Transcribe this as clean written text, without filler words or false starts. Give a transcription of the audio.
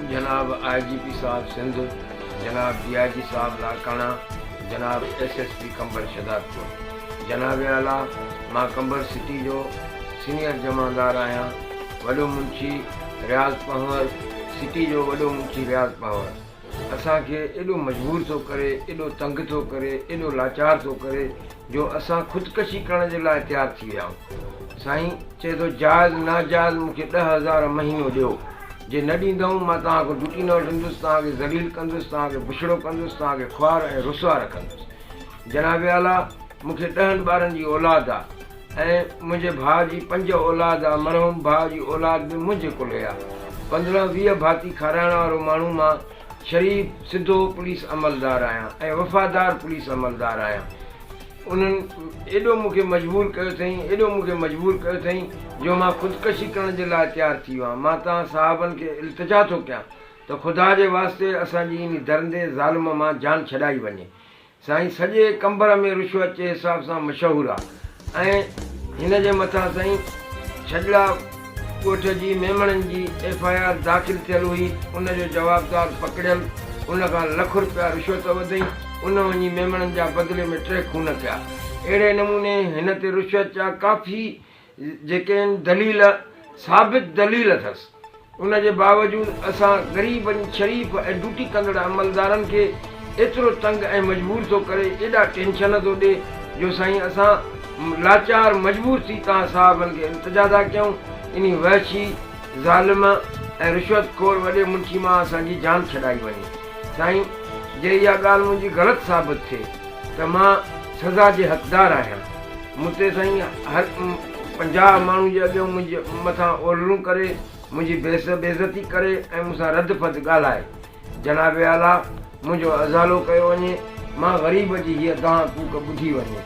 जनाब IGP साहब सिंध, जनाब DIG साहब लाड़काना, जनाब SSP कंबर शहदादपुर। जनाब आला, मां कंबर सिटी जो सीनियर जमादार आहियां। वॾो मुंशी रियाज़ पंवर सिटी जो वॾो मुंशी रियाज़ पंवर असांखे एॾो मजबूर थो करे, एॾो तंग थो करे, एॾो लाचार थो करे जो असां ख़ुदकशी करण जे लाइ तयारु थी विया आहियूं। साईं चए थो जाइज़ नाजाइज़ मूंखे 10,000 महीनो ॾियो, जे न ॾींदऊं मां तव्हांखे ड्यूटी न वठंदुसि, तव्हांखे ज़लील कंदुसि, तव्हांखे बुछड़ो कंदुसि, तव्हांखे ख्वार ऐं रुसवा रखंदुसि। जनाब आला, मूंखे 10 ॿारनि जी औलाद आहे ऐं मुंहिंजे भाउ जी 5 औलाद आहे। मरहूम भाउ जी औलाद बि मुंहिंजे कोले आहे। 15-20 भाती खाराइण वारो माण्हू मां शरीफ़ सिधो पुलिस अमलदार आहियां ऐं वफ़ादार पुलिस अमलदार आहियां। उन्हनि एॾो मूंखे मजबूर कयो अथई, एॾो मूंखे मजबूर कयो अथई जो मां ख़ुदकशी करण जे लाइ तयारु थी वियो आहियां। मां तव्हां साहबनि खे इल्तिजा थो कयां त ख़ुदा जे वास्ते असांजी इन दरंदे ज़ालिम मां जान छॾाई वञे। साईं सॼे कंबर में रिश्वत जे हिसाब सां मशहूरु आहे ऐं हिन जे मथां साईं छजड़ा ॻोठ जी मेमणनि जी FIR दाख़िल थियल हुई। उनजो जवाबदार पकड़ियल, उन खां लख रुपया रिश्वत वधई। उन वञी मेमणनि जा बदिले में 3 खून कया। अहिड़े नमूने हिन ते रिश्वत जा काफ़ी जेके आहिनि दलील, साबित दलील अथसि। उन जे बावजूदि असां ग़रीबनि शरीफ़ ऐं ड्यूटी कंदड़ अमलदारनि खे एतिरो तंग ऐं मजबूर थो करे, एॾा टेंशन थो ॾिए जो साईं असां लाचार मजबूर थी तव्हां साहबनि खे इल्तिजा था कयूं इन वहशी ज़ालिम ऐं रिश्वतखोर वॾे मुंशी मां असांजी जान छॾाई वञे। साईं जे इहा ॻाल्हि मुंहिंजी ग़लति साबित थिए त मां सज़ा जे हक़दार आहियां। मूं ते साईं हर 50 माण्हू जे अॻियां मुंहिंजे मथां ओलरूं करे, मुंहिंजी बेइज़ती करे ऐं मूंसां रद फद ॻाल्हाए। जनाब आला, मुंहिंजो अज़ालो कयो वञे, मां ग़रीब जी हीअ दाह कूक ॿुधी वञे।